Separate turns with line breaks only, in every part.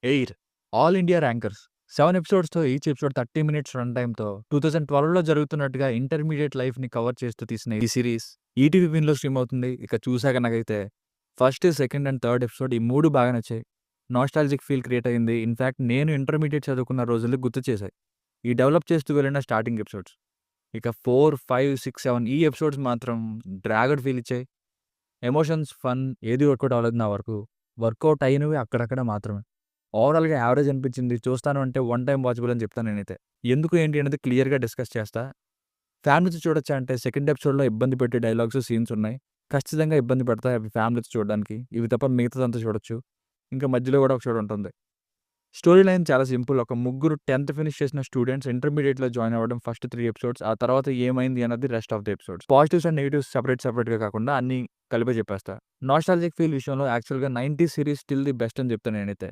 Air all India rankers 7 ఎపిసోడ్స్‌తో each episode 30 minutes run టైమ్‌తో 2012లో జరుగుతున్నట్టుగా ఇంటర్మీడియేట్ లైఫ్‌ని కవర్ చేస్తూ తీసిన ఈ సీరీస్ ఈటీవీ విన్‌లో స్ట్రీమ్ అవుతుంది. ఇక చూసాక నాకైతే first, second and third episode ఈ 3 బాగా నచ్చాయి. నాస్టాల్జిక్ ఫీల్ క్రియేట్ అయింది. ఇన్‌ఫాక్ట్ నేను ఇంటర్మీడియేట్ చదువుకున్న రోజులు గుర్తు చేశాయి. ఈ డెవలప్ చేస్తూ వెళ్ళిన స్టార్టింగ్ ఎపిసోడ్స్. ఇక 4, 5, 6, 7 ఈ ఎపిసోడ్స్ మాత్రం డ్రాగడ్ ఫీల్ ఇచ్చాయి. ఎమోషన్స్, ఫన్ ఏది వర్కౌట్ అవ్వలేదు నా వరకు. వర్కౌట్ అయినవి అక్కడక్కడ మాత్రమే. ఓవరాల్‌గా యావరేజ్ అనిపించింది. చూస్తాను అంటే వన్ టైమ్ వాచబుల్ అని చెప్తాను నేనైతే. ఎందుకు ఏంటి అనేది క్లియర్‌గా డిస్కస్ చేస్తా. ఫ్యామిలీతో చూడొచ్చా అంటే సెకండ్ ఎపిసోడ్‌లో ఇబ్బంది పెట్టే డైలాగ్స్, సీన్స్ ఉన్నాయి. ఖచ్చితంగా ఇబ్బంది పెడతాయి అవి ఫ్యామిలీతో చూడడానికి. ఇవి తప్ప మిగతాదంతా చూడొచ్చు. ఇంకా మధ్యలో కూడా ఒక చోట ఉంటుంది. స్టోరీ లైన్ చాలా సింపుల్. ఒక ముగ్గురు 10థ్ ఫినిష్ చేసిన స్టూడెంట్స్ ఇంటర్మీడియేట్‌లో జాయిన్ అవ్వడం ఫస్ట్ 3 ఎపిసోడ్స్. ఆ తర్వాత ఏమైంది అన్నది rest of the episodes. Positives and negatives సెపరేట్‌గా కాకుండా అన్నీ కలిపే చెప్పేస్తా. నాస్టాల్జిక్ ఫీల్ విషయంలో యాక్చువల్‌గా 90స్ సీరీస్ స్టిల్ ది బెస్ట్ అని చెప్తాను నేనైతే.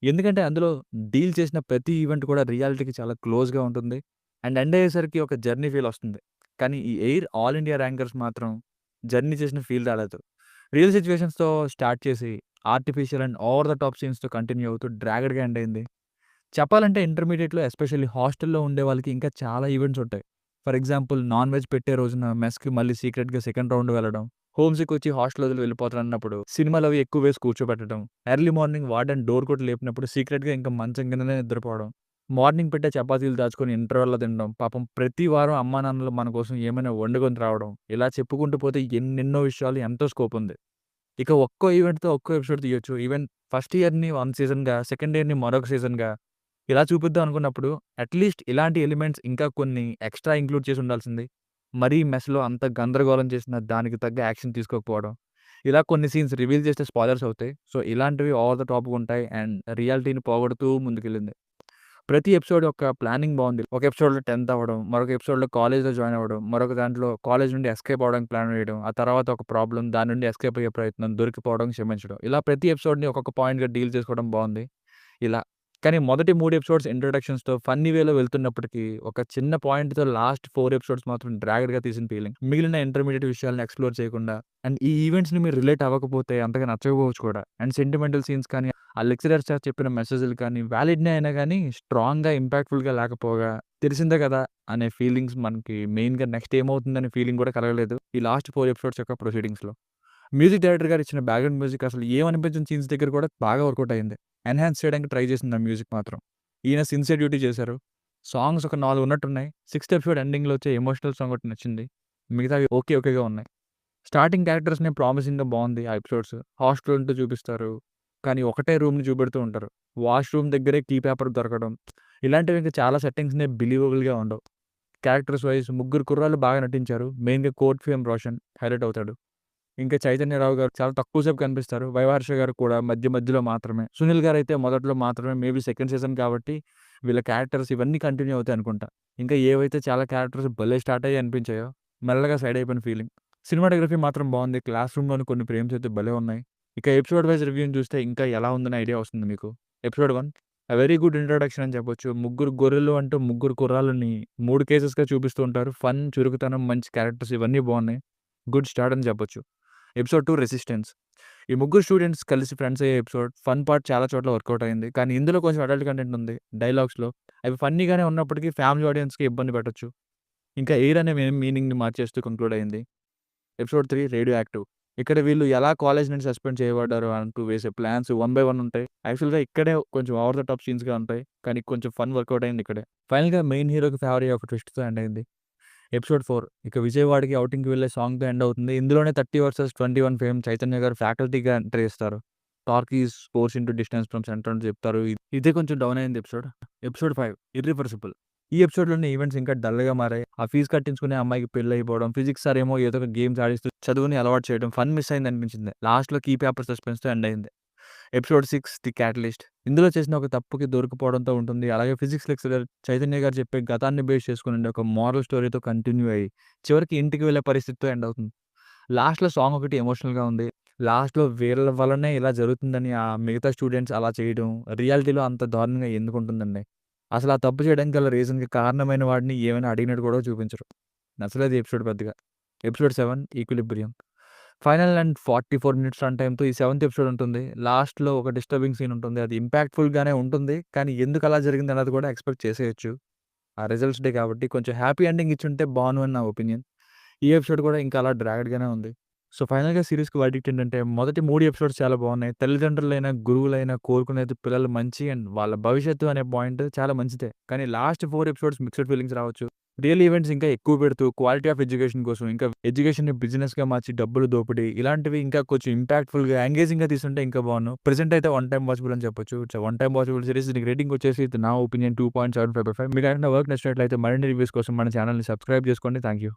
ఎందుకంటే అందులో డీల్ చేసిన ప్రతి ఈవెంట్ కూడా రియాలిటీకి చాలా క్లోజ్‌గా ఉంటుంది. అండ్ ఎండ్ అయ్యేసరికి ఒక జర్నీ ఫీల్ వస్తుంది. కానీ ఈ ఎయిర్ ఆల్ ఇండియా ర్యాంకర్స్ మాత్రం జర్నీ చేసిన ఫీల్ రాలేదు. రియల్ సిట్యుయేషన్స్‌తో స్టార్ట్ చేసి artificial and over the top సీన్స్‌తో కంటిన్యూ అవుతూ డ్రాగడ్‌గా ఎండ్ అయింది. చెప్పాలంటే ఇంటర్మీడియేట్‌లో ఎస్పెషల్లీ హాస్టల్‌లో ఉండే వాళ్ళకి ఇంకా చాలా ఈవెంట్స్ ఉంటాయి. ఫర్ ఎగ్జాంపుల్ నాన్ వెజ్ పెట్టే రోజున మెస్‌కి మళ్ళీ సీక్రెట్‌గా సెకండ్ రౌండ్ వెళ్ళడం, హోమ్ సిక్ వచ్చి హాస్టల్ వదిలి వెళ్ళిపోతానన్నప్పుడు సినిమాలవి ఎక్కువ వేసి కూర్చోబెట్టడం, ఎర్లీ మార్నింగ్ వార్డెన్ డోర్ కొట్టి లేపినప్పుడు సీక్రెట్‌గా ఇంకా మంచం కిందనే నిద్రపోవడం, మార్నింగ్ పెట్టే చపాతీలు దాచుకొని ఇంటర్వెల్‌లో తినడం, పాపం ప్రతి వారం అమ్మానాన్నలు మన కోసం ఏమైనా వండుకొని రావడం, ఇలా చెప్పుకుంటూ పోతే ఎన్నెన్నో విషయాలు ఎంతో స్కోప్ ఉంది. ఇక ఒక్కో ఈవెంట్‌తో ఒక్కో ఎపిసోడ్ తీయొచ్చు. ఈవెన్ ఫస్ట్ ఇయర్‌ని వన్ సీజన్‌గా, సెకండ్ ఇయర్‌ని మరొక సీజన్‌గా ఇలా చూపిద్దాం అనుకున్నప్పుడు అట్‌లీస్ట్ ఇలాంటి ఎలిమెంట్స్ ఇంకా కొన్ని ఎక్స్‌ట్రా ఇంక్లూడ్ చేసి ఉండాల్సింది. మరీ మెస్‌లో అంత గందరగోళం చేసిన దానికి తగ్గ యాక్షన్ తీసుకోకపోవడం. ఇలా కొన్ని సీన్స్ రివీల్ చేస్తే స్పాయిలర్స్ అవుతాయి. సో, ఇలాంటివి ఓవర్ ద టాప్‌గా ఉంటాయి అండ్ రియాలిటీని పోగొడుతూ ముందుకెళ్ళింది. ప్రతి ఎపిసోడ్ యొక్క ప్లానింగ్ బావుంది. ఒక ఎపిసోడ్‌లో 10థ్ అవ్వడం, మరొక ఎపిసోడ్‌లో కాలేజ్‌లో జాయిన్ అవ్వడం, మరొక దాంట్లో కాలేజ్ నుండి ఎస్కేప్ అవ్వడానికి ప్లాన్ వేయడం, ఆ తర్వాత ఒక ప్రాబ్లమ్, దాని నుండి ఎస్కేప్ అయ్యే ప్రయత్నం, దొరికిపోవడం, క్షమించడం. ఇలా ప్రతి ఎపిసోడ్‌ని ఒక్కొక్క పాయింట్‌గా డీల్ చేసుకోవడం బావుంది. ఇలా. కానీ మొదటి 3 ఎపిసోడ్స్ ఇంట్రొడక్షన్స్‌తో ఫన్నీ వేలో వెళ్తున్నప్పటికీ, ఒక చిన్న పాయింట్‌తో లాస్ట్ 4 ఎపిసోడ్స్ మాత్రం డ్రాగ్డ్‌గా తీసిన ఫీలింగ్. మిగిలిన ఇంటర్మీడియేట్ విషయాలను ఎక్స్‌ప్లోర్ చేయకుండా అండ్ ఈ ఈవెంట్స్‌ని మీరు రిలేట్ అవ్వకపోతే అంతగా నచ్చకపోవచ్చు కూడా. అండ్ సెంటిమెంటల్ సీన్స్ కానీ, ఆ లెక్చరర్ సార్ చెప్పిన మెసేజ్‌లు కానీ వాలిడ్‌నే అయినా గానీ స్ట్రాంగ్‌గా, ఇంపాక్ట్‌ఫుల్‌గా లేకపోగా తెలిసిందే కదా! అనే ఫీలింగ్స్ మనకి మెయిన్‌గా నెక్స్ట్ ఏమవుతుందనే ఫీలింగ్ కూడా కలగలేదు. ఈ లాస్ట్ 4 ఎపిసోడ్స్ యొక్క ప్రొసీడింగ్స్‌లో. మ్యూజిక్ డైరెక్టర్ గారు ఇచ్చిన బ్యాక్‌గ్రౌండ్ మ్యూజిక్ అసలు ఏమనిపించని సీన్స్ దగ్గర కూడా బాగా వర్కౌట్ అయింది. ఎన్హాన్స్ చేయడానికి ట్రై చేసింది ఆ మ్యూజిక్ మాత్రం. ఈయన సిన్సియర్ డ్యూటీ చేశారు. సాంగ్స్ ఒక 4 ఉన్నట్టున్నాయి. సిక్స్త్ ఎపిసోడ్ ఎండింగ్‌లో వచ్చే ఎమోషనల్ సాంగ్ ఒకటి నచ్చింది. మిగతావి ఓకేగా ఉన్నాయి. స్టార్టింగ్ క్యారెక్టర్స్‌ని ప్రామిసింగ్‌గా బావుంది ఆ ఎపిసోడ్స్. హాస్టల్ ఉంటూ చూపిస్తారు. కానీ ఒకటే రూమ్‌ని చూపెడుతూ ఉంటారు. వాష్‌రూమ్ దగ్గరే కీ పేపర్ దొరకడం. ఇలాంటివి ఇంకా చాలా సెట్టింగ్స్‌ని బిలీవబుల్‌గా ఉండవు. క్యారెక్టర్స్ వైస్ ముగ్గురు కుర్రాళ్ళు బాగా నటించారు. మెయిన్‌గా కోర్ట్ ఫేమ్ రోషన్ హైలైట్ అవుతాడు. ఇంకా 'చైతన్యరావు' గారు చాలా తక్కువ సేపు కనిపిస్తారు. 'వైవహర్ష' గారు కూడా మధ్యలో మాత్రమే. 'సునీల్' గారైతే మొదట్లో మాత్రమే మేబీ సెకండ్ సీజన్ కాబట్టి వీళ్ళ క్యారెక్టర్స్ ఇవన్నీ కంటిన్యూ అవుతాయి అనుకుంటా. ఇంకా ఏవైతే చాలా క్యారెక్టర్స్ భలే స్టార్ట్ అయ్యి అనిపించాయో మెల్లగా సైడ్ అయిపోయిన ఫీలింగ్. సినిమాటోగ్రఫీ మాత్రం బావుంది. క్లాస్ రూమ్‌లోని కొన్ని ఫ్రేమ్స్ అయితే భలే ఉన్నాయి. ఇక ఎపిసోడ్ వైస్ రివ్యూని చూస్తే ఇంకా ఎలా ఉందనే ఐడియా వస్తుంది మీకు. ఎపిసోడ్ 1 వెరీ గుడ్ ఇంట్రొడక్షన్ అని చెప్పొచ్చు. ముగ్గురు గొర్రెలు అంటూ ముగ్గురు కుర్రాళ్ళని 3 కేసెస్‌గా చూపిస్తూ ఉంటారు. ఫన్, చురుకుతనం, మంచి క్యారెక్టర్స్ ఇవన్నీ బావున్నాయి. గుడ్ స్టార్ట్ అని చెప్పొచ్చు. Episode 2 resistance. ఈ ముగ్గురు స్టూడెంట్స్ కలిసి ఫ్రెండ్స్ అయ్యే ఎపిసోడ్. ఫన్ పార్ట్ చాలా చోట్ల వర్కౌట్ అయింది. కానీ ఇందులో కొంచెం అడల్ట్ కంటెంట్ ఉంది. డైలాగ్స్‌లో. అవి ఫన్నీగానే ఉన్నప్పటికీ ఫ్యామిలీ ఆడియన్స్‌కి ఇబ్బంది పెట్టొచ్చు. ఇంకా ఎయిర్ అనే మీనింగ్‌ని మార్చేస్తూ కంక్లూడ్ అయింది. Episode 3 radio active. ఇక్కడ వీళ్ళు ఎలా కాలేజ్ నుండి సస్పెండ్ చేయబడ్డారు అంటూ వేసే ప్లాన్స్ వన్ బై వన్ ఉంటాయి. యాక్చువల్‌గా ఇక్కడే కొంచెం ఓవర్ ద టాప్ సీన్స్‌గా ఉంటాయి. కానీ కొంచెం ఫన్ వర్కౌట్ అయింది ఇక్కడే. ఫైనల్‌గా మెయిన్ హీరోకి ఫేవర్ అయ్యే ఒక ట్విస్ట్‌తో ఎండ్ అయింది. ఎపిసోడ్ 4 ఇక విజయవాడకి ఔటింగ్‌కి వెళ్ళే సాంగ్‌తో ఎండ్ అవుతుంది. ఇందులోనే 30 వర్సెస్ 21 ఫేమ్ చైతన్య గారు ఫ్యాకల్టీగా ఎంట్రీ ఇస్తారు. Torque is force into distance from centre అని చెప్తారు. ఇదే కొంచెం డౌన్ అయింది ఎపిసోడ్. Episode 5 irreversible. ఈ ఎపిసోడ్‌లోని ఈవెంట్స్ ఇంకా డల్‌గా మారాయి. ఆ ఫీజు కట్టించుకునే అమ్మాయికి పెళ్లయిపోవడం, ఫిజిక్స్ సార్ ఏమో ఏదో ఒక గేమ్స్ ఆడిస్తూ చదువుని అలవాటు చేయడం, ఫన్ మిస్ అయింది అనిపించింది. లాస్ట్‌లో కీ పేపర్ సస్పెన్స్‌తో ఎండ్ అయింది. Episode 6 the catalyst. ఇందులో చేసిన ఒక తప్పుకి దొరికిపోవడంతో ఉంటుంది. అలాగే ఫిజిక్స్ లెక్చరర్ చైతన్య గారు చెప్పే గతాన్ని బేస్ చేసుకొని ఒక మోరల్ స్టోరీతో కంటిన్యూ అయ్యి, చివరికి ఇంటికి వెళ్ళే పరిస్థితితో ఎండ్ అవుతుంది. లాస్ట్‌లో సాంగ్ ఒకటి ఎమోషనల్‌గా ఉంది. లాస్ట్‌లో వీళ్ళ వల్లనే ఇలా జరుగుతుందని ఆ మిగతా స్టూడెంట్స్ అలా చేయడం, రియాలిటీలో అంత దారుణంగా ఎందుకుంటుందండి? అసలు ఆ తప్పు చేయడానికి గల రీజన్‌కి కారణమైన వాడిని ఏమైనా అడిగినట్టు కూడా చూపించరు. నచ్చలేదు ఈ ఎపిసోడ్ పెద్దగా. Episode 7 equilibrium. Final and 44 minutes run టైమ్‌తో ఈ సెవెంత్ ఎపిసోడ్ ఉంటుంది. లాస్ట్‌లో ఒక డిస్టర్బింగ్ సీన్ ఉంటుంది. అది ఇంపాక్ట్‌ఫుల్‌గానే ఉంటుంది. కానీ ఎందుకు అలా జరిగిందన్నది కూడా ఎక్స్‌పెక్ట్ చేసేయొచ్చు. ఆ రిజల్ట్స్ డే కాబట్టి కొంచెం హ్యాపీ ఎండింగ్ ఇచ్చుంటే బావున్ను అని నా ఒపీనియన్. ఈ ఎపిసోడ్ కూడా ఇంకా అలా డ్రాగ్డ్‌గానే ఉంది. సో, ఫైనల్‌గా సీరీస్‌కి వర్డిక్ట్ ఏంటంటే మొదటి 3 ఎపిసోడ్స్ చాలా బావున్నాయి. తల్లిదండ్రులైనా, గురువులైనా కోరుకునేది పిల్లలు మంచి అండ్ వాళ్ళ భవిష్యత్తు అనే పాయింట్ చాలా మంచిదే. కానీ లాస్ట్ 4 ఎపిసోడ్స్ మిక్స్డ్ ఫీలింగ్స్ రావచ్చు. రియల్ ఈవెంట్స్ ఇంకా ఎక్కువ పెడుతూ క్వాలిటీ ఆఫ్ ఎడ్యుకేషన్ కోసం ఇంకా ఎడ్యుకేషన్‌ని బిజినెస్‌గా మార్చి డబ్బులు దోపిడీ ఇలాంటివి ఇంకా కొంచెం ఇంపాక్ట్‌ఫుల్‌గా, ఎంగేజింగ్‌గా తీసుంటే ఇంకా బావున్ను. ప్రెజెంట్ అయితే వన్ టైమ్ వాచబుల్ అని చెప్పొచ్చు. It's one time watchable series. దీనికి రేటింగ్ వచ్చేసి నా ఒపీనియన్ 2.75/5. మీకేమైనా వర్క్ నచ్చినట్లయితే మరిన్ని రివ్యూస్ కోసం మన ఛానెల్‌ని సబ్స్క్రైబ్ చేసుకోండి. Thank you.